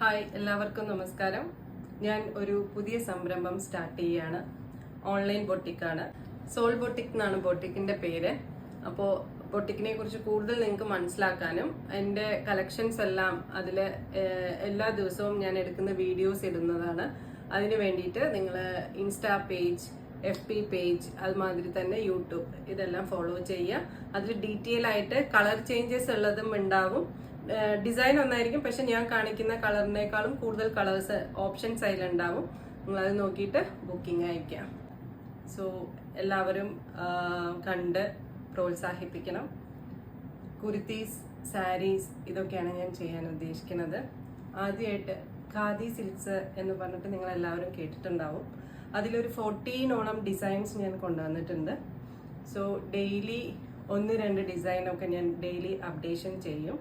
Hi എല്ലാവർക്കും നമസ്കാരം. ഞാൻ ഒരു പുതിയ സംരംഭം സ്റ്റാർട്ട് ചെയ്യാണ്. ഓൺലൈൻ ബൊട്ടിക്കാണ്. സോൾ ബൊട്ടിക് എന്നാണ് ബൊട്ടിക്കിന്റെ പേര്. അപ്പോൾ ബൊട്ടിക്കിനെ കുറിച്ച് കൂടുതൽ നിങ്ങൾക്ക് മനസ്സിലാക്കാനും എൻ്റെ കളക്ഷൻസ് എല്ലാം അതിൽ എല്ലാ ദിവസവും ഞാൻ എടുക്കുന്ന വീഡിയോസ് ഇടുന്നതാണ്. അതിന് വേണ്ടിയിട്ട് നിങ്ങൾ ഇൻസ്റ്റാ പേജ്, FB പേജ്, അതുമാതിരി തന്നെ യൂട്യൂബ് ഇതെല്ലാം ഫോളോ ചെയ്യുക. അതിൽ ഡീറ്റെയിൽ ആയിട്ട് കളർ ചേഞ്ചസ് ഉള്ളതും ഉണ്ടാവും. ഡിസൈൻ ഒന്നായിരിക്കും, പക്ഷെ ഞാൻ കാണിക്കുന്ന കളറിനേക്കാളും കൂടുതൽ കളേഴ്സ് ഓപ്ഷൻസ് അതിലുണ്ടാവും. നിങ്ങളത് നോക്കിയിട്ട് ബുക്കിംഗ് അയക്കാം. സോ എല്ലാവരും കണ്ട് പ്രോത്സാഹിപ്പിക്കണം. കുർത്തീസ്, സാരീസ് ഇതൊക്കെയാണ് ഞാൻ ചെയ്യാൻ ഉദ്ദേശിക്കുന്നത്. ആദ്യമായിട്ട് ഖാദി സിൽക്സ് എന്ന് പറഞ്ഞിട്ട് നിങ്ങൾ എല്ലാവരും കേട്ടിട്ടുണ്ടാവും. അതിലൊരു 14ഓളം ഡിസൈൻസ് ഞാൻ കൊണ്ടുവന്നിട്ടുണ്ട്. സോ ഡെയിലി 1-2 ഡിസൈനൊക്കെ ഞാൻ ഡെയിലി അപ്ഡേഷൻ ചെയ്യും.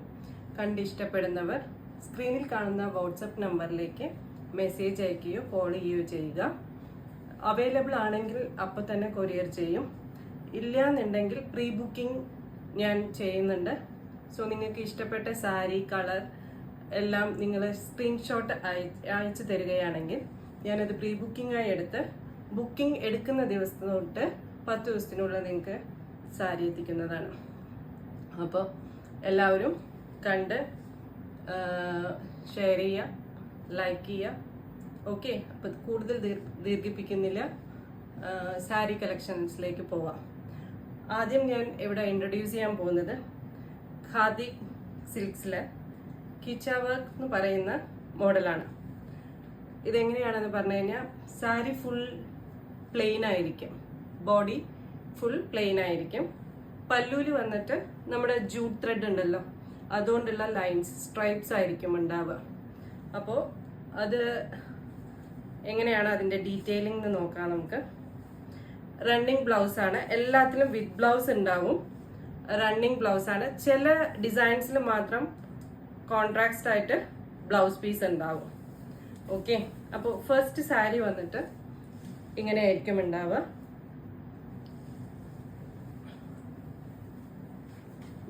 കണ്ടിഷ്ടപ്പെടുന്നവർ സ്ക്രീനിൽ കാണുന്ന വാട്സപ്പ് നമ്പറിലേക്ക് മെസ്സേജ് അയക്കുകയോ കോൾ ചെയ്യുകയോ ചെയ്യുക. അവൈലബിൾ ആണെങ്കിൽ അപ്പോൾ തന്നെ കൊറിയർ ചെയ്യും. ഇല്ല എന്നുണ്ടെങ്കിൽ പ്രീ ബുക്കിംഗ് ഞാൻ ചെയ്യുന്നുണ്ട്. സോ നിങ്ങൾക്ക് ഇഷ്ടപ്പെട്ട സാരി, കളർ എല്ലാം നിങ്ങൾ സ്ക്രീൻഷോട്ട് അയച്ചു തരികയാണെങ്കിൽ ഞാനത് പ്രീ ബുക്കിംഗ് ആയി എടുത്ത് ബുക്കിംഗ് എടുക്കുന്ന ദിവസം തൊട്ട് 10 ദിവസത്തിനുള്ളിൽ നിങ്ങൾക്ക് സാരി എത്തിക്കുന്നതാണ്. അപ്പോൾ എല്ലാവരും കണ്ട് ഷെയർ ചെയ്യുക, ലൈക്ക് ചെയ്യുക. ഓക്കെ, അപ്പോൾ കൂടുതൽ ദീർഘിപ്പിക്കുന്നില്ല, സാരി കളക്ഷൻസിലേക്ക് പോവാം. ആദ്യം ഞാൻ ഇവിടെ ഇൻട്രൊഡ്യൂസ് ചെയ്യാൻ പോകുന്നത് ഖാദി സിൽക്സിലെ കിച്ച വർക്ക് എന്ന് പറയുന്ന മോഡലാണ്. ഇതെങ്ങനെയാണെന്ന് പറഞ്ഞു കഴിഞ്ഞാൽ സാരി ഫുൾ പ്ലെയിൻ ആയിരിക്കും, ബോഡി ഫുൾ പ്ലെയിൻ ആയിരിക്കും. പല്ലൂല് വന്നിട്ട് നമ്മുടെ ജൂട്ട് ത്രെഡ് ഉണ്ടല്ലോ, അതുകൊണ്ടുള്ള ലൈൻസ്, സ്ട്രൈപ്സ് ആയിരിക്കും ഉണ്ടാവുക. അപ്പോൾ അത് എങ്ങനെയാണ് അതിൻ്റെ ഡീറ്റെയിലിംഗ് എന്ന് നോക്കാം നമുക്ക്. റണ്ണിങ് ബ്ലൗസ് ആണ്, എല്ലാത്തിലും വിത്ത് ബ്ലൗസ് ഉണ്ടാവും. റണ്ണിങ് ബ്ലൗസ് ആണ്. ചില ഡിസൈൻസിൽ മാത്രം കോൺട്രാക്സ്റ്റ് ആയിട്ട് ബ്ലൗസ് പീസ് ഉണ്ടാവും. ഓക്കെ, അപ്പോൾ ഫസ്റ്റ് സാരി വന്നിട്ട് ഇങ്ങനെയായിരിക്കും ഉണ്ടാവുക.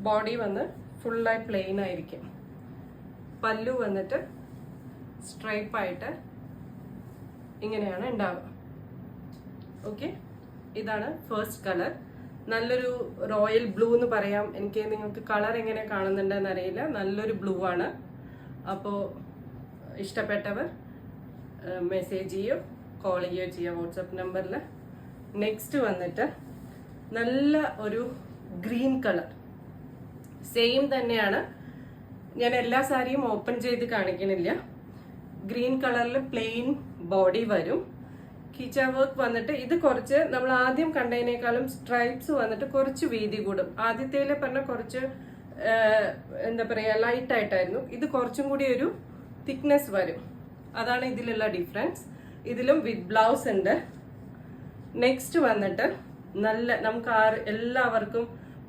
ബോഡി വന്ന് ഫുള്ളായി പ്ലെയിൻ ആയിരിക്കും. പല്ലു വന്നിട്ട് സ്ട്രൈപ്പ് ആയിട്ട് ഇങ്ങനെയാണ് ഉണ്ടാവുക. ഓക്കെ, ഇതാണ് ഫസ്റ്റ് കളർ. നല്ലൊരു റോയൽ ബ്ലൂ എന്ന് പറയാം. എനിക്ക് നിങ്ങൾക്ക് കളർ എങ്ങനെ കാണുന്നുണ്ടെന്ന് അറിയില്ല. നല്ലൊരു ബ്ലൂ ആണ്. അപ്പോൾ ഇഷ്ടപ്പെട്ടവർ മെസ്സേജ് ചെയ്യോ കോൾ ചെയ്യുകയോ ചെയ്യുക വാട്സപ്പ് നമ്പറിൽ. നെക്സ്റ്റ് വന്നിട്ട് നല്ല ഒരു ഗ്രീൻ കളർ, സെയിം തന്നെയാണ്. ഞാൻ എല്ലാ സാരിയും ഓപ്പൺ ചെയ്ത് കാണിക്കണില്ല. ഗ്രീൻ കളറിൽ പ്ലെയിൻ ബോഡി വരും. കിച്ച വർക്ക് വന്നിട്ട് ഇത് കുറച്ച് നമ്മൾ ആദ്യം കണ്ടതിനേക്കാളും സ്ട്രൈപ്സ് വന്നിട്ട് കുറച്ച് വീതി കൂടും. ആദ്യത്തേലെ പറഞ്ഞ കുറച്ച് എന്താ പറയുക, ലൈറ്റ് ആയിട്ടായിരുന്നു. ഇത് കുറച്ചും കൂടി ഒരു തിക്നെസ് വരും. അതാണ് ഇതിലുള്ള ഡിഫറൻസ്. ഇതിലും വിത്ത് ബ്ലൗസ് ഉണ്ട്. നെക്സ്റ്റ് വന്നിട്ട് നല്ല നമുക്ക് എല്ലാവർക്കും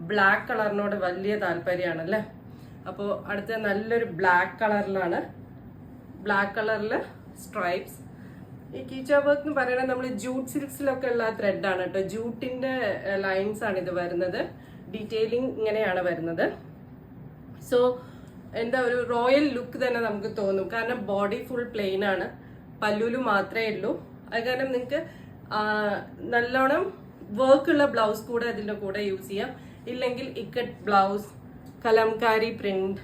ബ്ലാക്ക് കളറിനോട് വലിയ താല്പര്യമാണല്ലേ. അപ്പോൾ അടുത്ത നല്ലൊരു ബ്ലാക്ക് കളറിലാണ്. ബ്ലാക്ക് കളറിൽ സ്ട്രൈപ്സ്. ഈ കീച്ച വർക്ക് എന്ന് പറയുന്നത് നമ്മൾ ജൂട്ട് സിൽക്സിലൊക്കെ ഉള്ള ത്രെഡാണ് കേട്ടോ. ജൂട്ടിന്റെ ലൈൻസ് ആണ് ഇത് വരുന്നത്. ഡീറ്റെയിലിംഗ് ഇങ്ങനെയാണ് വരുന്നത്. സോ എന്താ ഒരു റോയൽ ലുക്ക് തന്നെ നമുക്ക് തോന്നും. കാരണം ബോഡി ഫുൾ പ്ലെയിൻ ആണ്, പല്ലൂല് മാത്രമേ ഉള്ളൂ. അത് കാരണം നിങ്ങൾക്ക് നല്ലോണം വർക്കുള്ള ബ്ലൗസ് കൂടെ അതിൻ്റെ കൂടെ യൂസ് ചെയ്യാം. ഇല്ലെങ്കിൽ ഇക്കട്ട് ബ്ലൗസ്, കലംകാരി പ്രിന്റ്,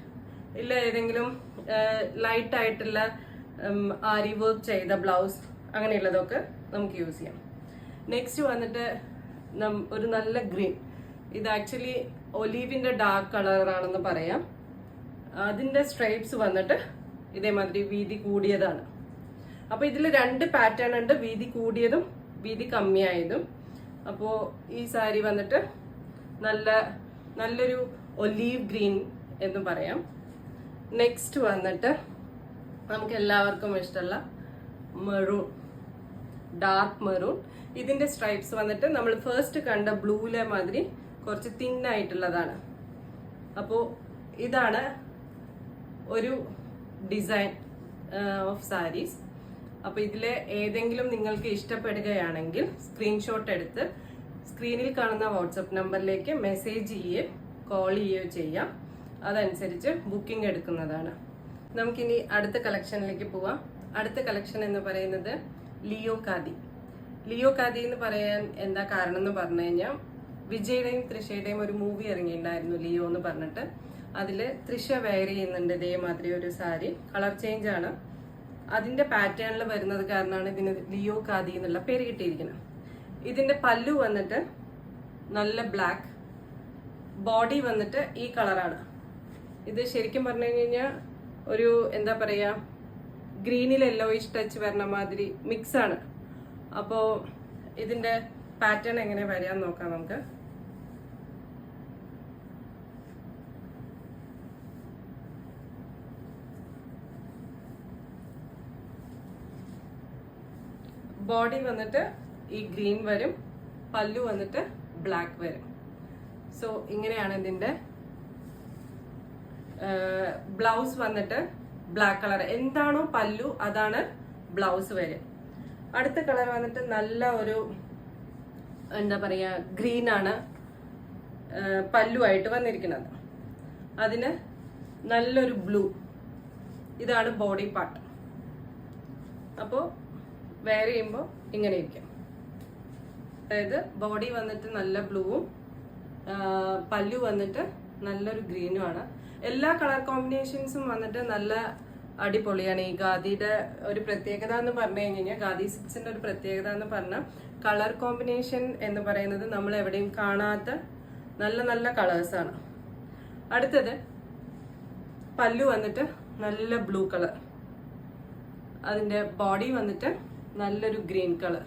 ഇല്ല ഏതെങ്കിലും ലൈറ്റ് ആയിട്ടുള്ള ആരി വർക്ക് ചെയ്ത ബ്ലൗസ്, അങ്ങനെയുള്ളതൊക്കെ നമുക്ക് യൂസ് ചെയ്യാം. നെക്സ്റ്റ് വന്നിട്ട് ഒരു നല്ല ഗ്രീൻ. ഇത് ആക്ച്വലി ഒലീവിന്റെ ഡാർക്ക് കളറാണെന്ന് പറയാം. അതിന്റെ സ്ട്രൈപ്സ് വന്നിട്ട് ഇതേമാതിരി വീതി കൂടിയതാണ്. അപ്പൊ ഇതിൽ 2 പാറ്റേൺ ഉണ്ട്, വീതി കൂടിയതും വീതി കമ്മിയായതും. അപ്പോൾ ഈ സാരി വന്നിട്ട് നല്ലൊരു ഒലീവ് ഗ്രീൻ എന്ന് പറയാം. നെക്സ്റ്റ് വന്നിട്ട് നമുക്ക് എല്ലാവർക്കും ഇഷ്ടമുള്ള മെറൂൺ, ഡാർക്ക് മെറൂൺ. ഇതിന്റെ സ്ട്രൈപ്സ് വന്നിട്ട് നമ്മൾ ഫസ്റ്റ് കണ്ട ബ്ലൂലെ മാതിരി കുറച്ച് തിന്നായിട്ടുള്ളതാണ്. അപ്പോൾ ഇതാണ് ഒരു ഡിസൈൻ ഓഫ് സാരീസ്. അപ്പോൾ ഇതിലെ ഏതെങ്കിലും നിങ്ങൾക്ക് ഇഷ്ടപ്പെടുകയാണെങ്കിൽ സ്ക്രീൻഷോട്ട് എടുത്ത് സ്ക്രീനിൽ കാണുന്ന വാട്സപ്പ് നമ്പറിലേക്ക് മെസ്സേജ് ചെയ്യുകയോ കോൾ ചെയ്യുകയോ ചെയ്യാം. അതനുസരിച്ച് ബുക്കിംഗ് എടുക്കുന്നതാണ്. നമുക്കിനി അടുത്ത കളക്ഷനിലേക്ക് പോവാം. അടുത്ത കളക്ഷൻ എന്ന് പറയുന്നത് ലിയോ ഖാദി. ലിയോ ഖാദി എന്ന് പറയാൻ എന്താ കാരണം എന്ന് പറഞ്ഞു കഴിഞ്ഞാൽ, വിജയുടെയും തൃഷയുടെയും ഒരു മൂവി ഇറങ്ങിയിട്ടുണ്ടായിരുന്നു ലിയോ എന്ന് പറഞ്ഞിട്ട്. അതിൽ തൃഷ വെയർ ചെയ്യുന്നുണ്ട് ഇതേമാതിരി ഒരു സാരി. കളർ ചേഞ്ച് ആണ്. അതിന്റെ പാറ്റേണിൽ വരുന്നത് കാരണമാണ് ഇതിന് ലിയോ ഖാദി എന്നുള്ള പേര് കിട്ടിയിരിക്കുന്നത്. ഇതിന്റെ പല്ലു വന്നിട്ട് നല്ല ബ്ലാക്ക്, ബോഡി വന്നിട്ട് ഈ കളറാണ്. ഇത് ശരിക്കും പറഞ്ഞു കഴിഞ്ഞാൽ ഒരു എന്താ പറയാ, ഗ്രീനിൽ യെല്ലോയിഷ് ടച്ച് വരണ മാതിരി മിക്സ് ആണ്. അപ്പോൾ ഇതിന്റെ പാറ്റേൺ എങ്ങനെ വരാൻ നോക്കാം നമുക്ക്. ബോഡി വന്നിട്ട് ഈ ഗ്രീൻ വരും, പല്ലു വന്നിട്ട് ബ്ലാക്ക് വരും. സോ ഇങ്ങനെയാണ് ഇതിന്റെ. ബ്ലൗസ് വന്നിട്ട് ബ്ലാക്ക് കളർ, എന്താണോ പല്ലു അതാണ് ബ്ലൗസ് വരും. അടുത്ത കളർ വന്നിട്ട് നല്ല ഒരു എന്താ പറയാ, ഗ്രീൻ ആണ് പല്ലു ആയിട്ട് വന്നിരിക്കുന്നത്. അതിന് നല്ലൊരു ബ്ലൂ, ഇതാണ് ബോഡി പാർട്ട്. അപ്പോൾ വെയർ ചെയ്യുമ്പോൾ ഇങ്ങനെ ഇരിക്കും. അതായത് ബോഡി വന്നിട്ട് നല്ല ബ്ലൂവും പല്ലു വന്നിട്ട് നല്ലൊരു ഗ്രീനും ആണ്. എല്ലാ കളർ കോമ്പിനേഷൻസും വന്നിട്ട് നല്ല അടിപൊളിയാണ്. ഈ ഖാദിയുടെ ഒരു പ്രത്യേകത എന്ന് പറഞ്ഞു കഴിഞ്ഞാൽ, ഖാദി സിൽക്സിന്റെ ഒരു പ്രത്യേകത എന്ന് പറഞ്ഞാൽ കളർ കോമ്പിനേഷൻ എന്ന് പറയുന്നത് നമ്മൾ എവിടെയും കാണാത്ത നല്ല നല്ല കളേഴ്സാണ്. അടുത്തത് പല്ലു വന്നിട്ട് നല്ല ബ്ലൂ കളർ, അതിന്റെ ബോഡി വന്നിട്ട് നല്ലൊരു ഗ്രീൻ കളർ.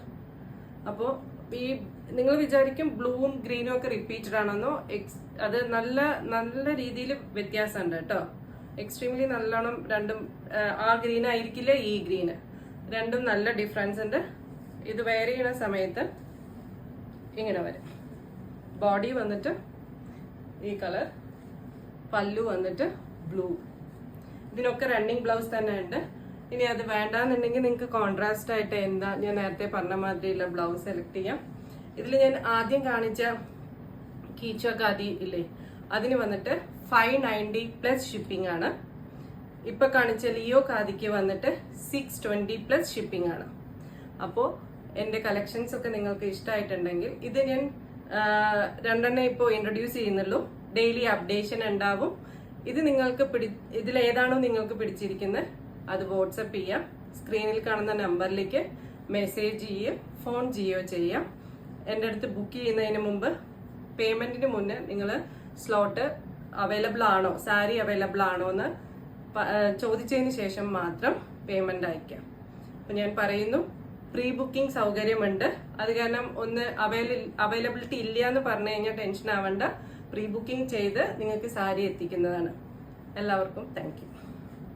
അപ്പോൾ ഈ നിങ്ങൾ വിചാരിക്കും ബ്ലൂവും ഗ്രീനും ഒക്കെ റിപ്പീറ്റഡ് ആണെന്നോ, അത് നല്ല നല്ല രീതിയിൽ വ്യത്യാസമുണ്ട് കേട്ടോ. എക്സ്ട്രീംലി നല്ലോണം രണ്ടും, ആ ഗ്രീൻ ആയിരിക്കില്ല ഈ ഗ്രീന്, രണ്ടും നല്ല ഡിഫറൻസ് ഉണ്ട്. ഇത് വെയർ ചെയ്യുന്ന സമയത്ത് ഇങ്ങനെ വരും. ബോഡി വന്നിട്ട് ഈ കളർ, പല്ലു വന്നിട്ട് ബ്ലൂ. ഇതിനൊക്കെ റണ്ണിങ് ബ്ലൗസ് തന്നെ ഉണ്ട്. ഇനി അത് വേണ്ടാന്നുണ്ടെങ്കിൽ നിങ്ങൾക്ക് കോൺട്രാസ്റ്റ് ആയിട്ട് എന്താ ഞാൻ നേരത്തെ പറഞ്ഞ മാതിരിയുള്ള ബ്ലൗസ് സെലക്ട് ചെയ്യാം. ഇതിൽ ഞാൻ ആദ്യം കാണിച്ച കീച്ച ഖാദി ഇല്ലേ, അതിന് വന്നിട്ട് 590 പ്ലസ് ഷിപ്പിംഗ് ആണ്. ഇപ്പൊ കാണിച്ച ലിയോ ഖാദിക്ക് വന്നിട്ട് 620 പ്ലസ് ഷിപ്പിംഗ് ആണ്. അപ്പോൾ എൻ്റെ കളക്ഷൻസ് ഒക്കെ നിങ്ങൾക്ക് ഇഷ്ടമായിട്ടുണ്ടെങ്കിൽ, ഇത് ഞാൻ രണ്ടെണ്ണം ഇപ്പോൾ ഇൻട്രൊഡ്യൂസ് ചെയ്യുന്നുള്ളൂ, ഡെയിലി അപ്ഡേഷൻ ഉണ്ടാവും. ഇത് നിങ്ങൾക്ക് ഇതിലേതാണോ നിങ്ങൾക്ക് പിടിച്ചിരിക്കുന്നത് അത് വാട്സപ്പ് ചെയ്യാം. സ്ക്രീനിൽ കാണുന്ന നമ്പറിലേക്ക് മെസ്സേജ് ചെയ്യുകയോ ഫോൺ ചെയ്യുകയോ ചെയ്യാം. എൻ്റെ അടുത്ത് ബുക്ക് ചെയ്യുന്നതിന് മുമ്പ്, പേയ്മെന്റിന് മുന്നേ നിങ്ങൾ സ്ലോട്ട് അവൈലബിൾ ആണോ, സാരി അവൈലബിൾ ആണോ എന്ന് ചോദിച്ചതിന് ശേഷം മാത്രം പേയ്മെന്റ് അയക്കാം. അപ്പം ഞാൻ പറയുന്നു, പ്രീ ബുക്കിംഗ് സൗകര്യമുണ്ട്. അത് കാരണം ഒന്ന് അവൈലബിലിറ്റി ഇല്ല എന്ന് പറഞ്ഞു കഴിഞ്ഞാൽ ടെൻഷൻ ആവണ്ട. പ്രീ ബുക്കിംഗ് ചെയ്ത് നിങ്ങൾക്ക് സാരി എത്തിക്കുന്നതാണ്. എല്ലാവർക്കും താങ്ക് യു.